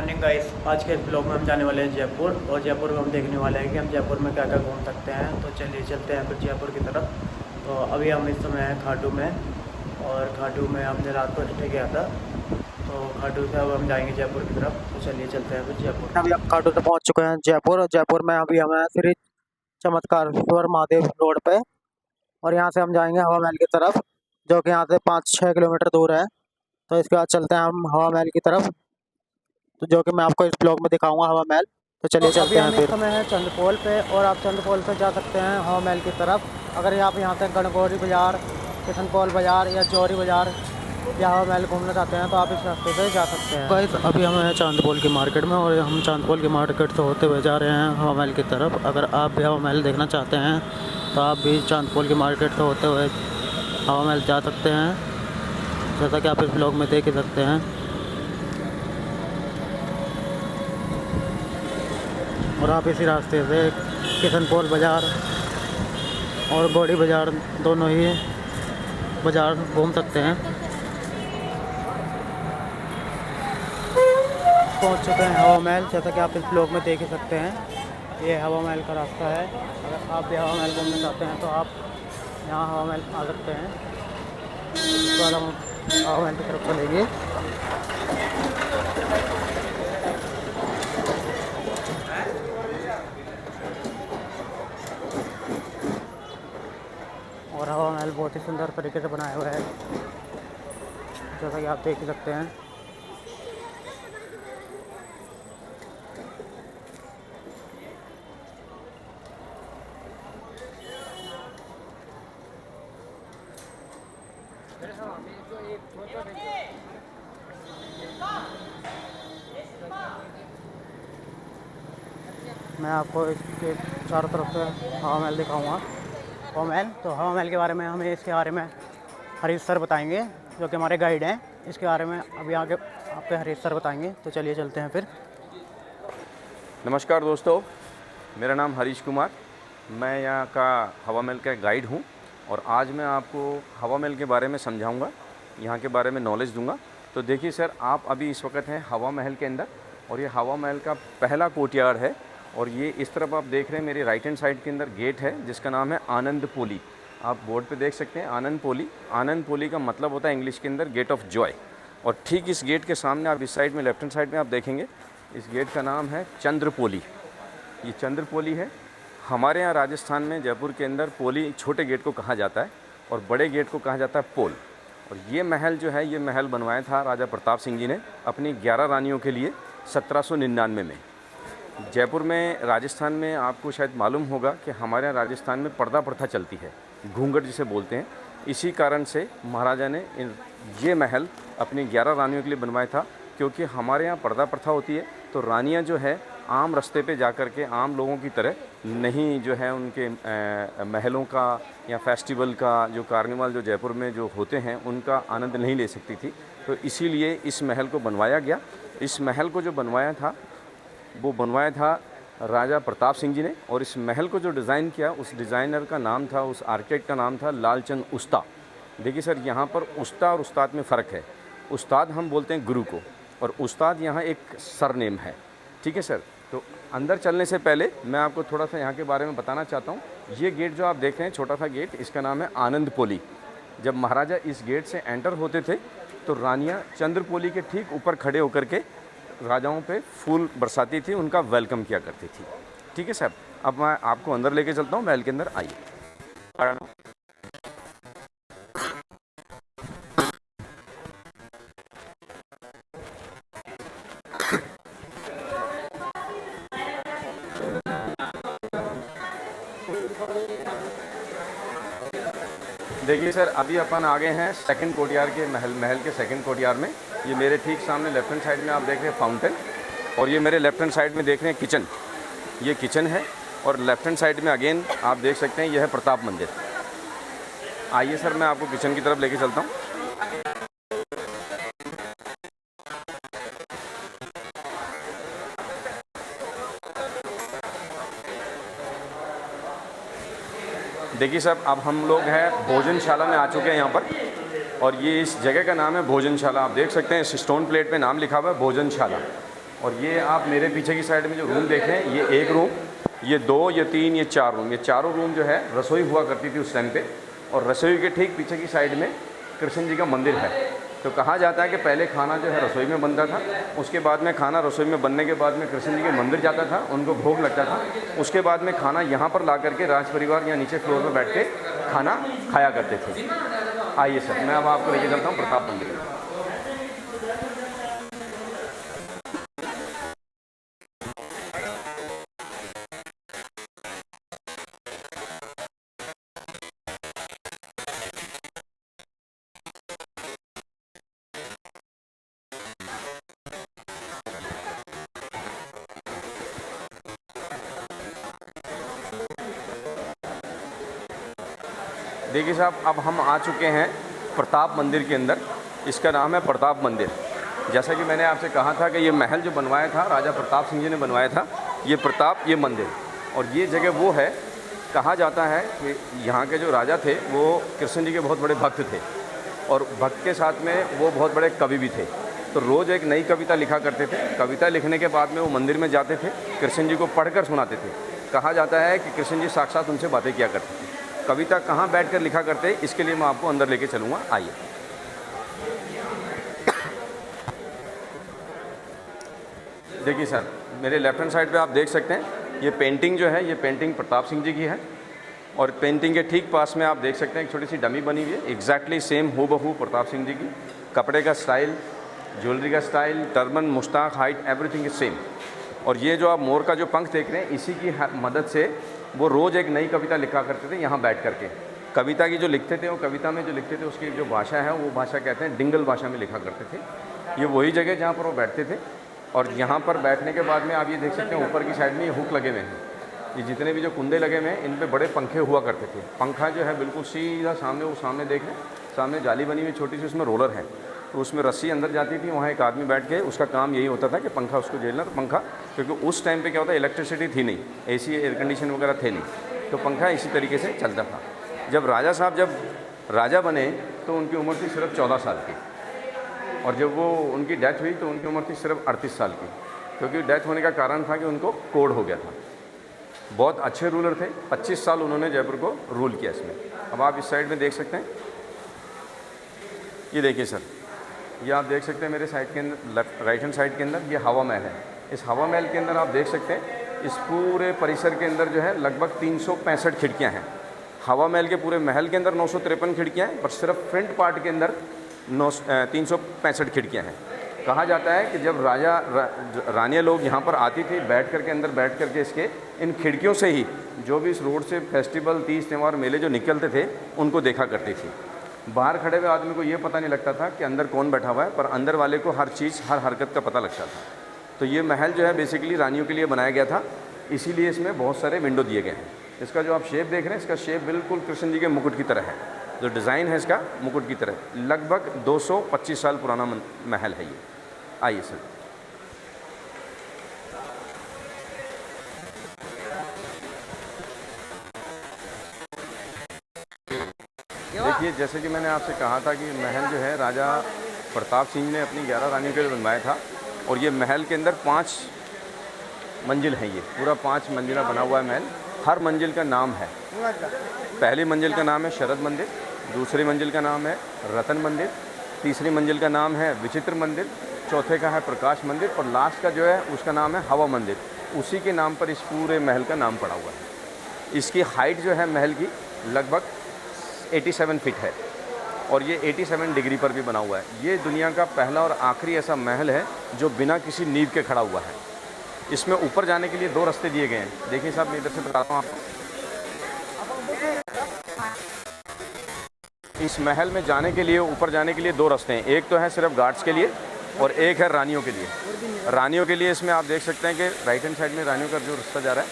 Morning guys, आज के इस ब्लॉग में हम जाने वाले हैं जयपुर। और जयपुर में हम देखने वाले हैं कि हम जयपुर में क्या क्या घूम सकते हैं। तो चलिए चलते हैं फिर जयपुर की तरफ। तो अभी हम इस समय हैं खाटू में, और खाटू में हमने रात को स्टे किया था। तो खाटू से अब हम जाएंगे जयपुर की तरफ। तो चलिए चलते हैं फिर जयपुर। अभी हम खाटू से पहुँच चुके हैं जयपुर, और जयपुर में अभी हमें श्री चमत्कारेश्वर महादेव रोड पे, और यहाँ से हम जाएंगे हवा महल की तरफ, जो कि यहाँ से 5-6 किलोमीटर दूर है। तो इसके बाद चलते हैं हम हवा महल की तरफ, तो जो कि मैं आपको इस ब्लॉग में दिखाऊंगा हवा महल। तो चलिए चलते हैं फिर। समय है चंद्रपोल पे, और आप चंद्रपोल से जा सकते हैं हवा महल की तरफ। अगर आप यहाँ से गणगौरी बाज़ार, किशनपोल बाज़ार या जौहरी बाज़ार या हवा महल घूमना चाहते हैं तो आप इस रास्ते से जा सकते हैं। गाइस, अभी हम हैं चांदपोल की मार्केट में, और हम चांदपोल की मार्केट से होते हुए जा रहे हैं हवा महल की तरफ। अगर आप भी हवा महल देखना चाहते हैं तो आप भी चांदपोल की मार्केट से होते हुए हवा महल जा सकते हैं, जैसा कि आप इस ब्लॉग में देख ही सकते हैं। और आप इसी रास्ते से किशनपोल बाज़ार और गौड़ी बाज़ार दोनों ही बाज़ार घूम सकते हैं। पहुंच चुके हैं हवा महल, जैसा कि आप इस ब्लॉग में देख ही सकते हैं। ये हवा महल का रास्ता है। अगर आप भी हवा महल घूमना चाहते हैं तो आप यहाँ हवा महल आ सकते हैं। उसके बाद हम हवा महल की तरफ चलेंगे। और हवा महल बहुत ही सुंदर तरीके से बनाया हुआ है, जैसा कि आप देख ही सकते हैं। मैं आपको इसके चारों तरफ से हवा महल दिखाऊंगा। हवा महल, तो हवा महल के बारे में हमें इसके बारे में हरीश सर बताएंगे, जो कि हमारे गाइड हैं। इसके बारे में अभी आगे आपके हरीश सर बताएंगे। तो चलिए चलते हैं फिर। नमस्कार दोस्तों, मेरा नाम हरीश कुमार, मैं यहाँ का हवा महल का गाइड हूँ। और आज मैं आपको हवा महल के बारे में समझाऊंगा, यहाँ के बारे में नॉलेज दूंगा। तो देखिए सर, आप अभी इस वक्त हैं हवा महल के अंदर, और ये हवा महल का पहला कोर्टयार्ड है। और ये इस तरफ आप देख रहे हैं, मेरे राइट हैंड साइड के अंदर गेट है जिसका नाम है आनंद पोली। आप बोर्ड पे देख सकते हैं आनंद पोली। आनंद पोली का मतलब होता है इंग्लिश के अंदर गेट ऑफ जॉय। और ठीक इस गेट के सामने आप इस साइड में, लेफ्ट हैंड साइड में आप देखेंगे, इस गेट का नाम है चंद्रपोली। ये चंद्रपोली है। हमारे यहाँ राजस्थान में जयपुर के अंदर पोली छोटे गेट को कहा जाता है, और बड़े गेट को कहा जाता है पोल। और ये महल जो है, ये महल बनवाया था राजा प्रताप सिंह जी ने अपनी 11 रानियों के लिए 1799 में। जयपुर में, राजस्थान में आपको शायद मालूम होगा कि हमारे यहाँ राजस्थान में पर्दा प्रथा चलती है, घूंघट जिसे बोलते हैं। इसी कारण से महाराजा ने ये महल अपनी 11 रानियों के लिए बनवाया था, क्योंकि हमारे यहाँ पर्दा प्रथा होती है। तो रानियाँ जो है आम रास्ते पे जा कर के आम लोगों की तरह नहीं जो है उनके महलों का या फेस्टिवल का, जो कार्निवल जो जयपुर में जो होते हैं, उनका आनंद नहीं ले सकती थी। तो इसीलिए इस महल को बनवाया गया। इस महल को जो बनवाया था वो बनवाया था राजा प्रताप सिंह जी ने। और इस महल को जो डिज़ाइन किया, उस डिज़ाइनर का नाम था, उस आर्किटेक्ट का नाम था लालचंद उस्ता। देखिए सर, यहाँ पर उस्ता और उस्ताद में फ़र्क है। उस्ताद हम बोलते हैं गुरु को, और उस्ताद यहाँ एक सरनेम है। ठीक है सर। तो अंदर चलने से पहले मैं आपको थोड़ा सा यहाँ के बारे में बताना चाहता हूँ। ये गेट जो आप देख रहे हैं, छोटा सा गेट, इसका नाम है आनंद पोली। जब महाराजा इस गेट से एंटर होते थे तो रानियाँ चंद्रपोली के ठीक ऊपर खड़े होकर के राजाओं पे फूल बरसाती थी, उनका वेलकम किया करती थी। ठीक है साहब। अब मैं आपको अंदर लेके चलता हूँ महल के अंदर, आइए। देखिए सर, अभी अपन आ गए हैं सेकंड कोर्टयार्ड के महल के सेकंड कोर्टयार्ड में। ये मेरे ठीक सामने लेफ्ट हैंड साइड में आप देख रहे हैं फाउंटेन, और ये मेरे लेफ्ट हैंड साइड में देख रहे हैं किचन। ये किचन है, और लेफ्ट हैंड साइड में अगेन आप देख सकते हैं यह है प्रताप मंदिर। आइए सर, मैं आपको किचन की तरफ लेके चलता हूँ। देखिए साहब, अब हम लोग हैं भोजनशाला में आ चुके हैं यहाँ पर, और ये इस जगह का नाम है भोजनशाला। आप देख सकते हैं इस स्टोन प्लेट पे नाम लिखा हुआ है भोजनशाला। और ये आप मेरे पीछे की साइड में जो रूम देख रहे हैं, ये एक रूम, ये 2, ये 3, ये 4 रूम, ये चारों रूम जो है रसोई हुआ करती थी उस टाइम पे। और रसोई के ठीक पीछे की साइड में कृष्ण जी का मंदिर है। तो कहा जाता है कि पहले खाना जो है रसोई में बनता था, उसके बाद में खाना रसोई में बनने के बाद में कृष्ण जी के मंदिर जाता था, उनको भोग लगता था। उसके बाद में खाना यहाँ पर ला करके राज परिवार यहाँ नीचे फ्लोर पर बैठ के खाना खाया करते थे। आइए सर, मैं अब आपको लेके चलता हूँ प्रताप मंदिर। देखिए साहब, अब हम आ चुके हैं प्रताप मंदिर के अंदर। इसका नाम है प्रताप मंदिर। जैसा कि मैंने आपसे कहा था कि ये महल जो बनवाया था राजा प्रताप सिंह जी ने बनवाया था, ये प्रताप, ये मंदिर। और ये जगह वो है, कहा जाता है कि यहाँ के जो राजा थे वो कृष्ण जी के बहुत बड़े भक्त थे, और भक्त के साथ में वो बहुत बड़े कवि भी थे। तो रोज़ एक नई कविता लिखा करते थे। कविता लिखने के बाद में वो मंदिर में जाते थे, कृष्ण जी को पढ़कर सुनाते थे। कहा जाता है कि कृष्ण जी साक्षात उनसे बातें किया करते थे। कविता कहाँ बैठकर लिखा करते, इसके लिए मैं आपको अंदर लेके चलूँगा। आइए। देखिए सर, मेरे लेफ्ट हैंड साइड पे आप देख सकते हैं, ये पेंटिंग जो है, ये पेंटिंग प्रताप सिंह जी की है। और पेंटिंग के ठीक पास में आप देख सकते हैं एक छोटी सी डमी बनी हुई है, एग्जैक्टली सेम हूबहू प्रताप सिंह जी की। कपड़े का स्टाइल, ज्वेलरी का style, turban, moustache, height, everything is same. और ये जो आप मोर का जो पंख देख रहे हैं, इसी की मदद से वो रोज़ एक नई कविता लिखा करते थे यहाँ बैठ करके। कविता की जो लिखते थे, वो कविता में जो लिखते थे उसकी जो भाषा है वो भाषा कहते हैं डिंगल भाषा में लिखा करते थे। ये वही जगह जहाँ पर वो बैठते थे। और यहाँ पर बैठने के बाद में आप ये देख सकते हैं ऊपर की साइड में ये हुक लगे हुए हैं। ये जितने भी जो कुंदे लगे हुए हैं, इन पे बड़े पंखे हुआ करते थे। पंखा जो है बिल्कुल सीधा सामने, वो सामने देख रहे हैं, सामने जाली बनी हुई छोटी सी, उसमें रोलर है। तो उसमें रस्सी अंदर जाती थी, वहाँ एक आदमी बैठ के, उसका काम यही होता था कि पंखा उसको झेलना। तो पंखा, क्योंकि उस टाइम पे क्या होता है, इलेक्ट्रिसिटी थी नहीं, एसी, एयर कंडीशन वगैरह थे नहीं, तो पंखा इसी तरीके से चलता था। जब राजा साहब जब राजा बने तो उनकी उम्र थी सिर्फ 14 साल की, और जब वो उनकी डेथ हुई तो उनकी उम्र थी सिर्फ 38 साल की, क्योंकि डेथ होने का कारण था कि उनको कोढ़ हो गया था। बहुत अच्छे रूलर थे, 25 साल उन्होंने जयपुर को रूल किया इसमें। अब आप इस साइड में देख सकते हैं, ये देखिए सर, ये आप देख सकते हैं मेरे साइड के अंदर, लेफ्ट राइट हैंड साइड के अंदर ये हवा महल है। इस हवा महल के अंदर आप देख सकते हैं, इस पूरे परिसर के अंदर जो है लगभग 365 खिड़कियाँ हैं। हवा महल के पूरे महल के अंदर 953 खिड़कियाँ हैं, पर सिर्फ फ्रंट पार्ट के अंदर 365 खिड़कियाँ हैं। कहा जाता है कि जब रानियाँ लोग यहाँ पर आती थी, बैठ करके अंदर बैठ करके इसके इन खिड़कियों से ही जो भी इस रोड से फेस्टिवल, तीज, त्यौहार, मेले जो निकलते थे उनको देखा करती थी। बाहर खड़े हुए आदमी को ये पता नहीं लगता था कि अंदर कौन बैठा हुआ है, पर अंदर वाले को हर चीज़, हर हरकत का पता लगता था। तो ये महल जो है बेसिकली रानियों के लिए बनाया गया था, इसीलिए इसमें बहुत सारे विंडो दिए गए हैं। इसका जो आप शेप देख रहे हैं, इसका शेप बिल्कुल कृष्ण जी के मुकुट की तरह है। जो डिज़ाइन है इसका मुकुट की तरह, लगभग 225 साल पुराना महल है ये। आइए सर, देखिए, जैसे कि मैंने आपसे कहा था कि महल जो है राजा प्रताप सिंह ने अपनी 11 रानियों के लिए बनवाया था। और ये महल के अंदर 5 मंजिल है, ये पूरा 5 मंजिला बना हुआ है महल। हर मंजिल का नाम है। पहली मंजिल का नाम है शरद मंदिर, दूसरी मंजिल का नाम है रतन मंदिर, तीसरी मंजिल का नाम है विचित्र मंदिर, चौथे का है प्रकाश मंदिर, और लास्ट का जो है उसका नाम है हवा मंदिर। उसी के नाम पर इस पूरे महल का नाम पड़ा हुआ है। इसकी हाइट जो है महल की लगभग 87 फीट है, और ये 87 डिग्री पर भी बना हुआ है। ये दुनिया का पहला और आखिरी ऐसा महल है जो बिना किसी नींव के खड़ा हुआ है। इसमें ऊपर जाने के लिए 2 रास्ते दिए गए हैं। देखिए साहब, मैं इधर से बताता हूँ आपको। इस महल में जाने के लिए, ऊपर जाने के लिए 2 रास्ते हैं। एक तो है सिर्फ गार्ड्स के लिए और एक है रानियों के लिए। रानियों के लिए इसमें आप देख सकते हैं कि राइट हैंड साइड में रानियों का जो रास्ता जा रहा है,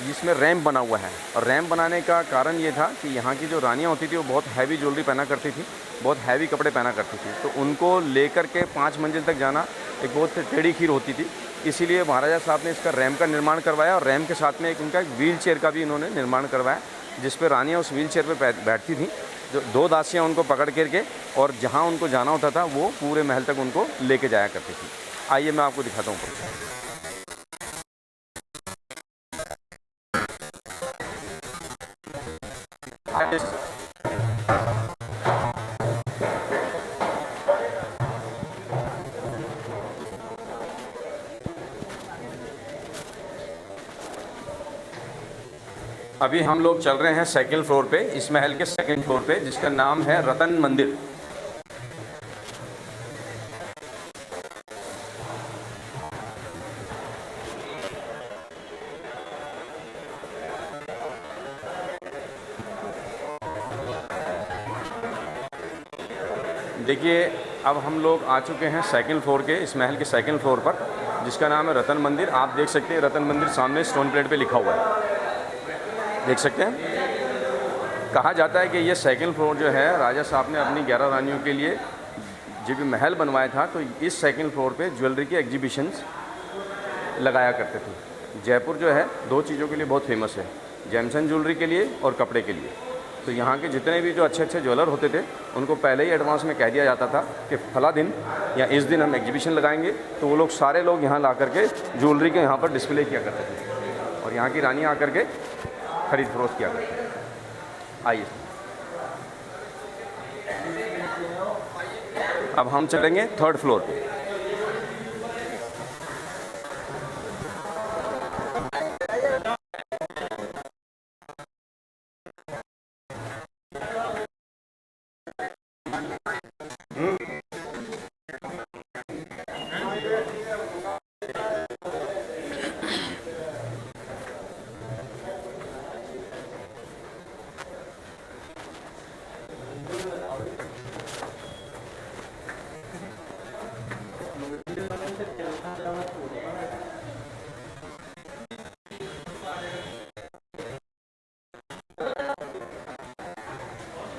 जिसमें रैंप बना हुआ है। और रैंप बनाने का कारण ये था कि यहाँ की जो रानियाँ होती थी वो बहुत हैवी ज्वेलरी पहना करती थी, बहुत हैवी कपड़े पहना करती थी। तो उनको लेकर के 5 मंजिल तक जाना एक बहुत टेढ़ी खीर होती थी। इसीलिए महाराजा साहब ने इसका रैंप का निर्माण करवाया, और रैंप के साथ में उनका एक व्हील चेयर का भी इन्होंने निर्माण करवाया, जिस पर रानियाँ उस व्हील चेयर पर बैठती थीं। जो 2 दासियाँ उनको पकड़ करके, और जहाँ उनको जाना होता था वो पूरे महल तक उनको लेके जाया करती थी। आइए मैं आपको दिखाता हूँ ऊपर। अभी हम लोग चल रहे हैं सेकंड फ्लोर पे, इस महल के सेकंड फ्लोर पे, जिसका नाम है रतन मंदिर। देखिए अब हम लोग आ चुके हैं सेकंड फ्लोर के, इस महल के सेकंड फ्लोर पर, जिसका नाम है रतन मंदिर। आप देख सकते हैं रतन मंदिर सामने स्टोन प्लेट पे लिखा हुआ है, देख सकते हैं। कहा जाता है कि ये सेकंड फ्लोर जो है राजा साहब ने अपनी 11 रानियों के लिए जब महल बनवाया था तो इस सेकंड फ्लोर पे ज्वेलरी के एग्जीबिशंस लगाया करते थे। जयपुर जो है 2 चीज़ों के लिए बहुत फेमस है, जेमसन ज्वेलरी के लिए और कपड़े के लिए। तो यहाँ के जितने भी जो अच्छे अच्छे ज्वेलर होते थे उनको पहले ही एडवांस में कह दिया जाता था कि फला दिन या इस दिन हम एग्जीबिशन लगाएंगे, तो वो लोग सारे लोग यहाँ ला करके ज्वेलरी के यहाँ पर डिस्प्ले किया करते थे और यहाँ की रानी आकर के खरीद फरोख्त किया करते थे। आइए अब हम चलेंगे थर्ड फ्लोर पे।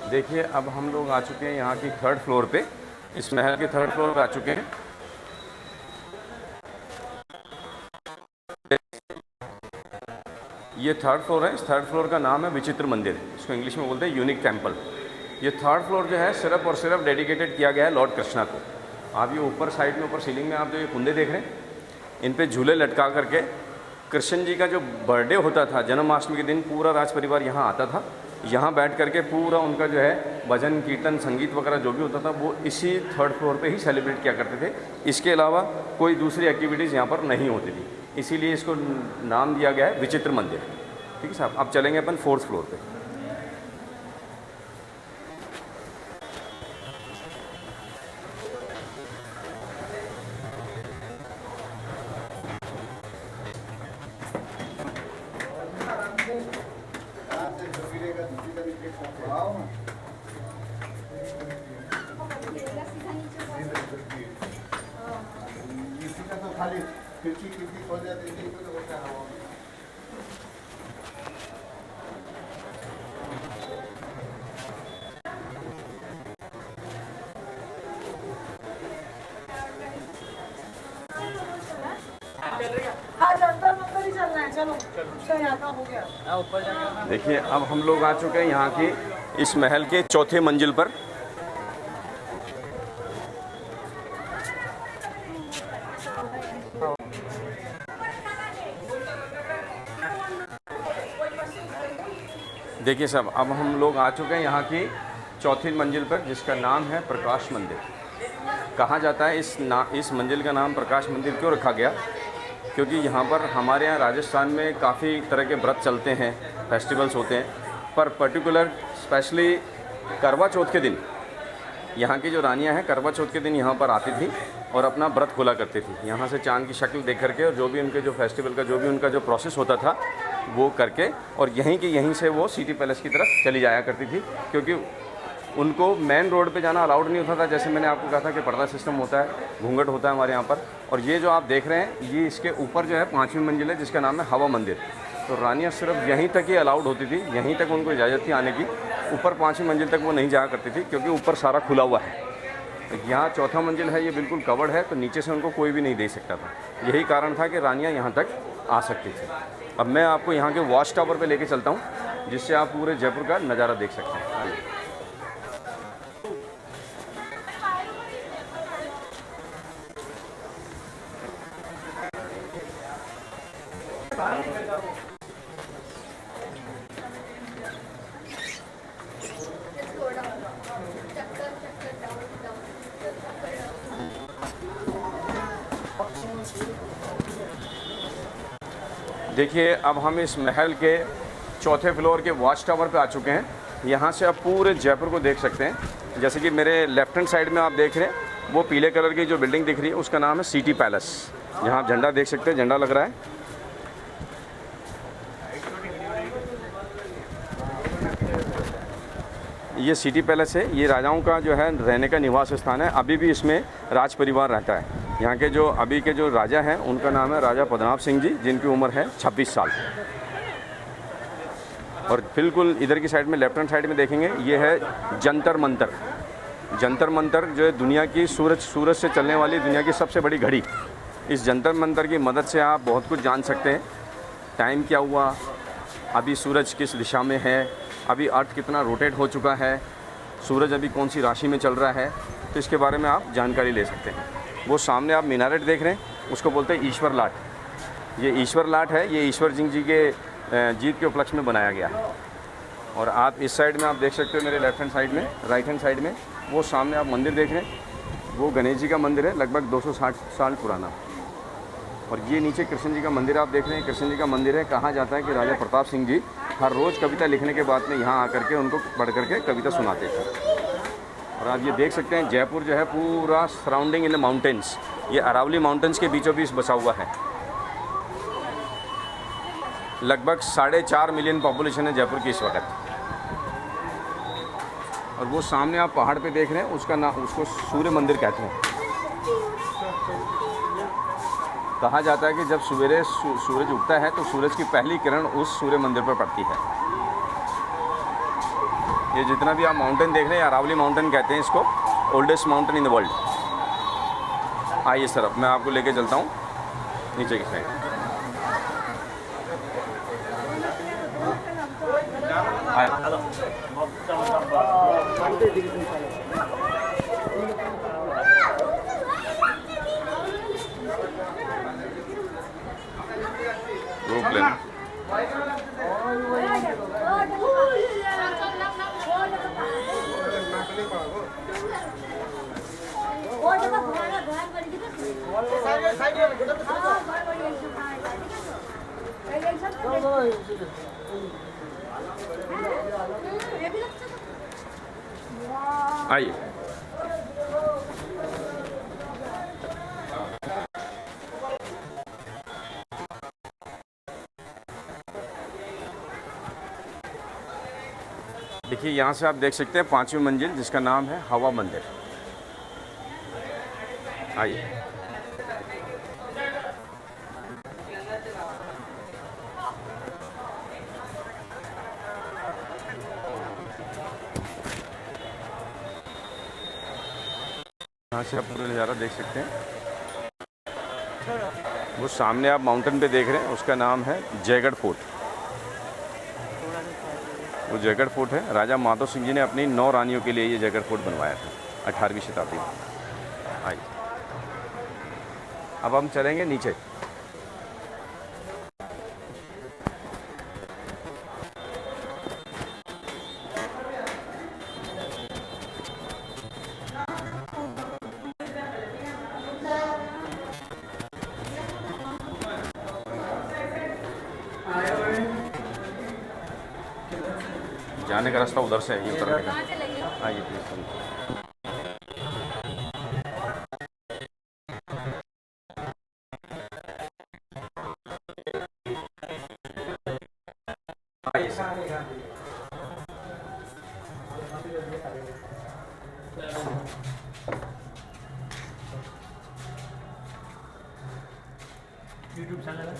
देखिए अब हम लोग आ चुके हैं यहाँ की थर्ड फ्लोर पे, इस महल के थर्ड फ्लोर पे आ चुके हैं। ये थर्ड फ्लोर है, इस थर्ड फ्लोर का नाम है विचित्र मंदिर, इसको इंग्लिश में बोलते हैं यूनिक टेम्पल। ये थर्ड फ्लोर जो है सिर्फ और सिर्फ डेडिकेटेड किया गया है लॉर्ड कृष्णा को। आप ये ऊपर साइड में, ऊपर सीलिंग में आप जो ये कुंदे देख रहे हैं, इन पे झूले लटका करके कृष्ण जी का जो बर्थडे होता था जन्माष्टमी के दिन, पूरा राज परिवार यहाँ आता था। यहाँ बैठ करके पूरा उनका जो है भजन कीर्तन संगीत वगैरह जो भी होता था वो इसी थर्ड फ्लोर पे ही सेलिब्रेट किया करते थे। इसके अलावा कोई दूसरी एक्टिविटीज़ यहाँ पर नहीं होती थी, इसीलिए इसको नाम दिया गया है विचित्र मंदिर। ठीक है साहब, अब चलेंगे अपन फोर्थ फ्लोर पे। देखिए अब हम लोग आ चुके हैं यहाँ की इस महल के चौथे मंजिल पर। देखिए साहब अब हम लोग आ चुके हैं यहाँ की चौथी मंजिल पर, जिसका नाम है प्रकाश मंदिर। कहा जाता है इस मंजिल का नाम प्रकाश मंदिर क्यों रखा गया, क्योंकि यहाँ पर हमारे यहाँ राजस्थान में काफ़ी तरह के व्रत चलते हैं, फेस्टिवल्स होते हैं, पर पर्टिकुलर स्पेशली करवा चौथ के दिन यहाँ की जो रानियाँ हैं करवा चौथ के दिन यहाँ पर आती थी और अपना व्रत खोला करती थी। यहाँ से चांद की शक्ल देख करके और जो भी उनके जो फेस्टिवल का जो भी उनका जो प्रोसेस होता था वो करके, और यहीं से वो सिटी पैलेस की तरफ चली जाया करती थी, क्योंकि उनको मेन रोड पे जाना अलाउड नहीं होता था। जैसे मैंने आपको कहा था कि पर्दा सिस्टम होता है, घूंघट होता है हमारे यहाँ पर। और ये जो आप देख रहे हैं ये इसके ऊपर जो है 5वीं मंजिल है, जिसका नाम है हवा मंदिर। तो रानियाँ सिर्फ यहीं तक ही अलाउड होती थी, यहीं तक उनको इजाज़त थी आने की। ऊपर 5वीं मंजिल तक वो नहीं जाया करती थी, क्योंकि ऊपर सारा खुला हुआ है। यहाँ चौथा मंजिल है, ये बिल्कुल कवर्ड है, तो नीचे से उनको कोई भी नहीं दे सकता था। यही कारण था कि रानियाँ यहाँ तक आ सकती थी। अब मैं आपको यहाँ के वॉच टावर पे लेके चलता हूँ, जिससे आप पूरे जयपुर का नज़ारा देख सकते हैं। देखिए अब हम इस महल के चौथे फ्लोर के वॉच टावर पे आ चुके हैं। यहाँ से आप पूरे जयपुर को देख सकते हैं। जैसे कि मेरे लेफ्ट हैंड साइड में आप देख रहे हैं, वो पीले कलर की जो बिल्डिंग दिख रही है उसका नाम है सिटी पैलेस। यहाँ आप झंडा देख सकते हैं, झंडा लग रहा है। ये सिटी पैलेस है, ये राजाओं का जो है रहने का निवास स्थान है। अभी भी इसमें राज परिवार रहता है। यहाँ के जो अभी के जो राजा हैं उनका नाम है राजा पद्मनाभ सिंह जी, जिनकी उम्र है 26 साल। और बिल्कुल इधर की साइड में लेफ्ट हैंड साइड में देखेंगे, ये है जंतर मंतर। जंतर मंतर जो है दुनिया की सूरज से चलने वाली दुनिया की सबसे बड़ी घड़ी। इस जंतर मंतर की मदद से आप बहुत कुछ जान सकते हैं। टाइम क्या हुआ, अभी सूरज किस दिशा में है, अभी अर्थ कितना रोटेट हो चुका है, सूरज अभी कौन सी राशि में चल रहा है, तो इसके बारे में आप जानकारी ले सकते हैं। वो सामने आप मीनारेट देख रहे हैं, उसको बोलते हैं ईश्वर लाट। ये ईश्वर लाट है, ये ईश्वर सिंह जी के जीत के उपलक्ष्य में बनाया गया है। और आप इस साइड में आप देख सकते हो, मेरे लेफ्ट हैंड साइड में, राइट हैंड साइड में वो सामने आप मंदिर देख रहे हैं, वो गणेश जी का मंदिर है, लगभग 260 साल पुराना। और ये नीचे कृष्ण जी का मंदिर आप देख रहे हैं, कृष्ण जी का मंदिर है। कहा जाता है कि राजा प्रताप सिंह जी हर रोज़ कविता लिखने के बाद में यहाँ आकर के उनको पढ़ करके कविता सुनाते थे। और आप ये देख सकते हैं जयपुर जो है पूरा सराउंडिंग इन द माउंटेन्स, ये अरावली माउंटेन्स के बीचों बीच बसा हुआ है। लगभग 4.5 मिलियन पॉपुलेशन है जयपुर की इस वक्त। और वो सामने आप पहाड़ पे देख रहे हैं, उसका नाम, उसको सूर्य मंदिर कहते हैं। कहा जाता है कि जब सवेरे सूरज उगता है तो सूरज की पहली किरण उस सूर्य मंदिर पर पड़ती है। ये जितना भी आप माउंटेन देख रहे हैं, अरावली माउंटेन कहते हैं इसको, oldest mountain in the world. आइए सर, मैं आपको लेके चलता हूँ नीचे की साइड। रोक लेना। आइए। देखिए यहाँ से आप देख सकते हैं 5वीं मंजिल, जिसका नाम है हवा मंदिर। आइए। यहाँ से आप पूरा नज़ारा देख सकते हैं। वो सामने आप माउंटेन पे देख रहे हैं, उसका नाम है जयगढ़ फोर्ट। वो जयगढ़ फोर्ट है, राजा माधो सिंह जी ने अपनी 9 रानियों के लिए ये जयगढ़ फोर्ट बनवाया था 18वीं शताब्दी में। आइए, अब हम चलेंगे नीचे। जाने का रास्ता उधर से है, ये उतर के आइए प्लीज। यूट्यूब चैनल है।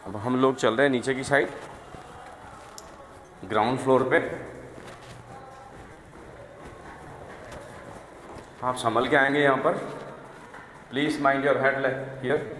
अब हम लोग चल रहे हैं नीचे की साइड, ग्राउंड फ्लोर पे। आप संभल के आएंगे यहाँ पर, please mind your head here.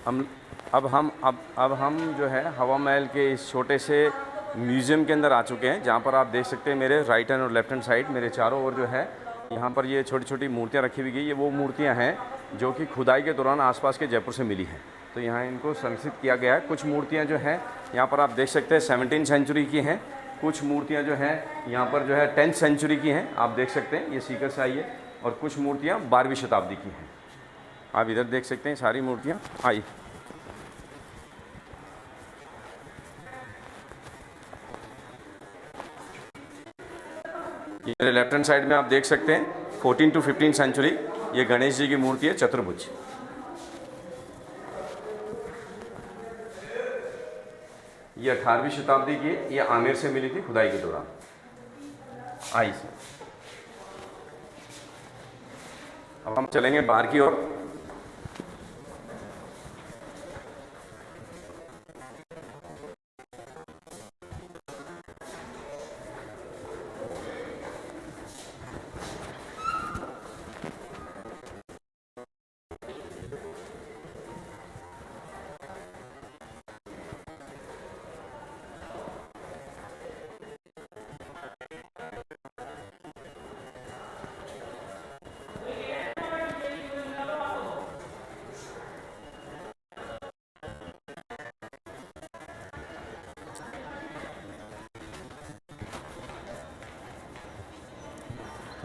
अब हम जो है हवा महल के इस छोटे से म्यूज़ियम के अंदर आ चुके हैं, जहाँ पर आप देख सकते हैं मेरे राइट हैंड और लेफ्ट हैंड साइड मेरे चारों ओर जो है यहाँ पर ये छोटी छोटी मूर्तियाँ रखी हुई गई। ये वो मूर्तियाँ हैं जो कि खुदाई के दौरान आसपास के जयपुर से मिली हैं, तो यहाँ इनको संरक्षित किया गया है। कुछ मूर्तियाँ जो हैं यहाँ पर आप देख सकते हैं 17वीं सेंचुरी की हैं, कुछ मूर्तियाँ जो हैं यहाँ पर जो है 10th सेंचुरी की हैं, आप देख सकते हैं ये सीकर से आई है, और कुछ मूर्तियाँ 12वीं शताब्दी की हैं। आप इधर देख सकते हैं सारी मूर्तियाँ आई। ये मेरे लेफ्ट हैंड साइड में आप देख सकते हैं 14 to 15 सेंचुरी, ये गणेश जी की मूर्ति है चतुर्भुज। ये 18वीं शताब्दी की है, ये आमेर से मिली थी खुदाई के दौरान। आई से अब हम चलेंगे बाहर की ओर।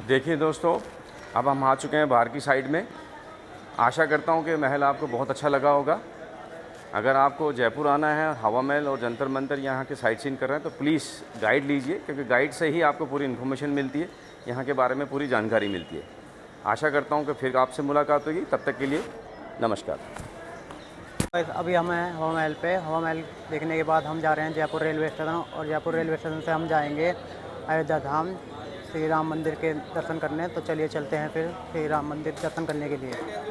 देखिए दोस्तों, अब हम आ चुके हैं बाहर की साइड में। आशा करता हूँ कि महल आपको बहुत अच्छा लगा होगा। अगर आपको जयपुर आना है, हवा महल और जंतर मंतर यहाँ के साइट सीइंग कर रहे हैं, तो प्लीज़ गाइड लीजिए, क्योंकि गाइड से ही आपको पूरी इन्फॉर्मेशन मिलती है, यहाँ के बारे में पूरी जानकारी मिलती है। आशा करता हूँ कि फिर आपसे मुलाकात होगी, तब तक के लिए नमस्कार। अभी हम हैं हवा महल पे। हवा महल देखने के बाद हम जा रहे हैं जयपुर रेलवे स्टेशन, और जयपुर रेलवे स्टेशन से हम जाएंगे अयोध्या धाम श्री राम मंदिर के दर्शन करने। तो चलिए चलते हैं फिर श्री राम मंदिर दर्शन करने के लिए।